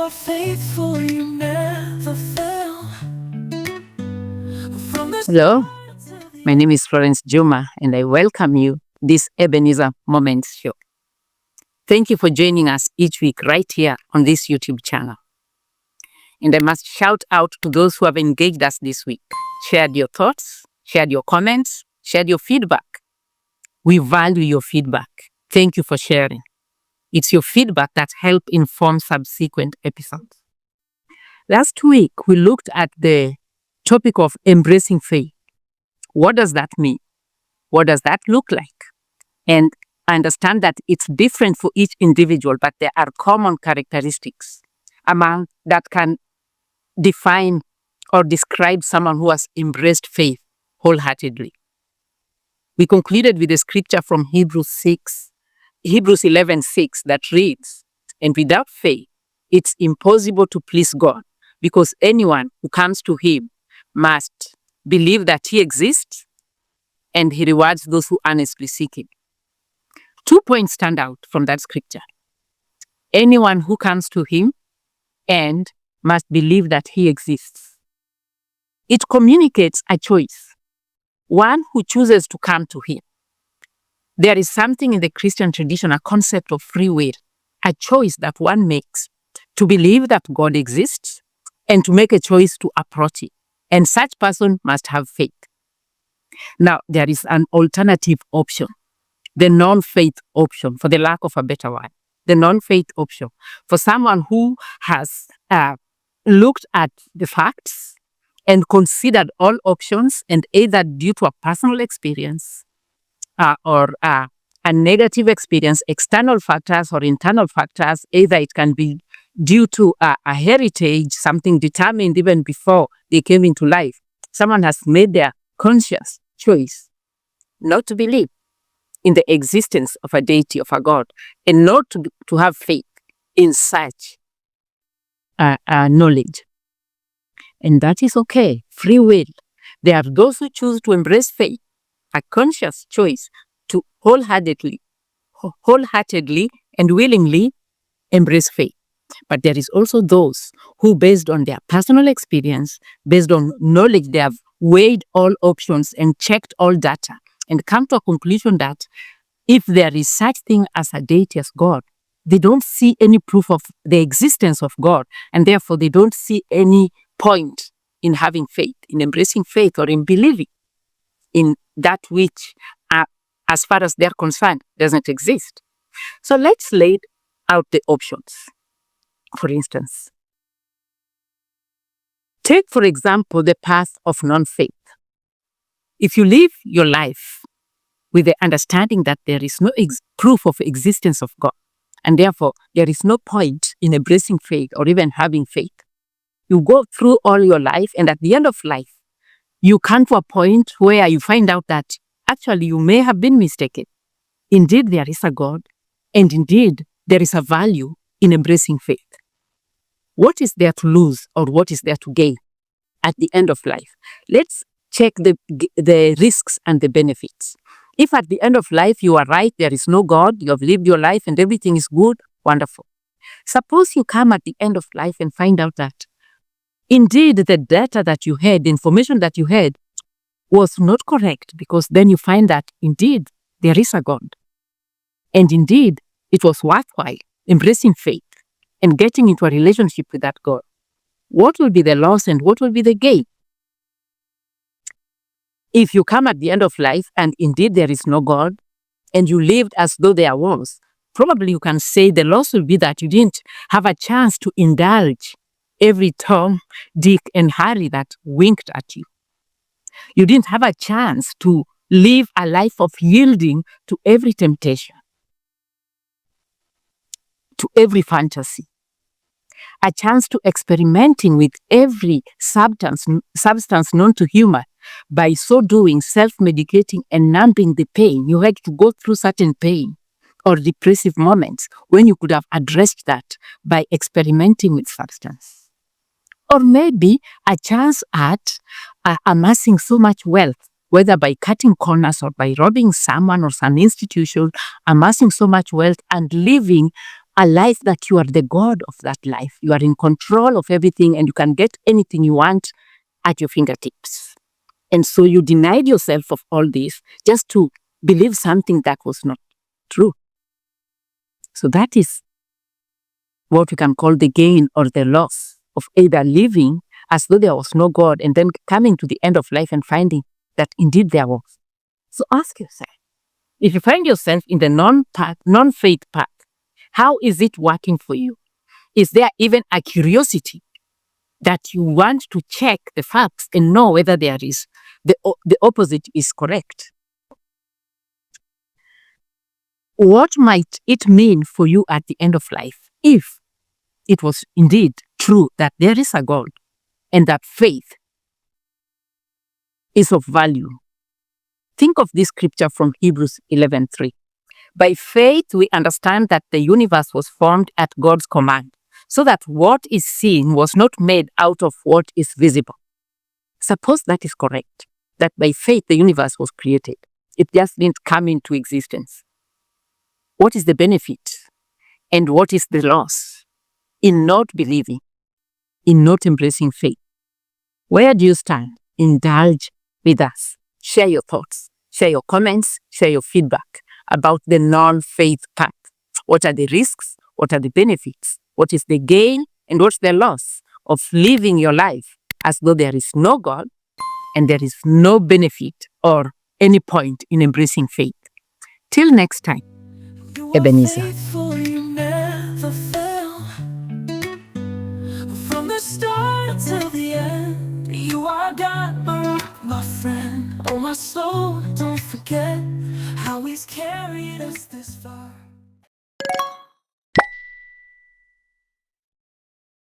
are faithful, you never fail. Hello, my name is Florence Juma, and I welcome you this Ebenezer Moments show. Thank you for joining us each week right here on this YouTube channel. And I must shout out to those who have engaged us this week, shared your thoughts, shared your comments, shared your feedback. We value your feedback. Thank you for sharing. It's your feedback that helps inform subsequent episodes. Last week, we looked at the topic of embracing faith. What does that mean? What does that look like? And I understand that it's different for each individual, but there are common characteristics among that can define or describe someone who has embraced faith wholeheartedly. We concluded with a scripture from Hebrews 11:6 that reads, "And without faith, it's impossible to please God, because anyone who comes to him must believe that he exists and he rewards those who earnestly seek him." 2 points stand out from that scripture. Anyone who comes to him and must believe that he exists. It communicates a choice. One who chooses to come to him. There is something in the Christian tradition, a concept of free will, a choice that one makes to believe that God exists and to make a choice to approach it. And such person must have faith. Now, there is an alternative option, the non-faith option, for the lack of a better one. The non-faith option for someone who has looked at the facts and considered all options, and either due to a personal experience or a negative experience, external factors or internal factors, either it can be due to a heritage, something determined even before they came into life. Someone has made their conscious choice not to believe in the existence of a deity, of a God, and not to have faith in such knowledge. And that is okay, free will. There are those who choose to embrace faith, a conscious choice to wholeheartedly and willingly embrace faith. But there is also those who, based on their personal experience, based on knowledge, they have weighed all options and checked all data and come to a conclusion that if there is such thing as a deity as God, they don't see any proof of the existence of God, and therefore they don't see any point in having faith, in embracing faith, or in believing in that which, as far as they're concerned, doesn't exist. So let's lay out the options. For instance, take, for example, the path of non-faith. If you live your life with the understanding that there is no proof of existence of God, and therefore there is no point in embracing faith or even having faith, you go through all your life, and at the end of life, you come to a point where you find out that actually you may have been mistaken. Indeed, there is a God, and indeed, there is a value in embracing faith. What is there to lose, or what is there to gain at the end of life? Let's check the risks and the benefits. If at the end of life you are right, there is no God, you have lived your life and everything is good, wonderful. Suppose you come at the end of life and find out that indeed the data that you had, the information that you had, was not correct, because then you find that indeed there is a God. And indeed it was worthwhile embracing faith and getting into a relationship with that God. What will be the loss and what will be the gain? If you come at the end of life and indeed there is no God, and you lived as though there was, probably you can say the loss will be that you didn't have a chance to indulge every Tom, Dick, and Harry that winked at you. You didn't have a chance to live a life of yielding to every temptation, to every fantasy, a chance to experimenting with every substance known to human. By so doing, self-medicating and numbing the pain. You had to go through certain pain or depressive moments when you could have addressed that by experimenting with substance. Or maybe a chance at amassing so much wealth, whether by cutting corners or by robbing someone or some institution, amassing so much wealth and living a life that you are the God of that life. You are in control of everything and you can get anything you want at your fingertips. And so you denied yourself of all this just to believe something that was not true. So that is what we can call the gain or the loss of either living as though there was no God and then coming to the end of life and finding that indeed there was. So ask yourself, if you find yourself in the non-faith path, how is it working for you? Is there even a curiosity that you want to check the facts and know whether there is the opposite is correct? What might it mean for you at the end of life if it was indeed true that there is a God and that faith is of value? Think of this scripture from Hebrews 11:3. By faith, we understand that the universe was formed at God's command, so that what is seen was not made out of what is visible. Suppose that is correct, that by faith the universe was created. It just didn't come into existence. What is the benefit and what is the loss in not believing, in not embracing faith? Where do you stand? Indulge with us. Share your thoughts, share your comments, share your feedback about the non-faith path. What are the risks? What are the benefits? What is the gain and what's the loss of living your life as though there is no God and there is no benefit or any point in embracing faith? Till next time, Ebenezer. You never fail. From the start till the end, you are God, my friend. Oh, my soul, don't forget how He's carried us this far.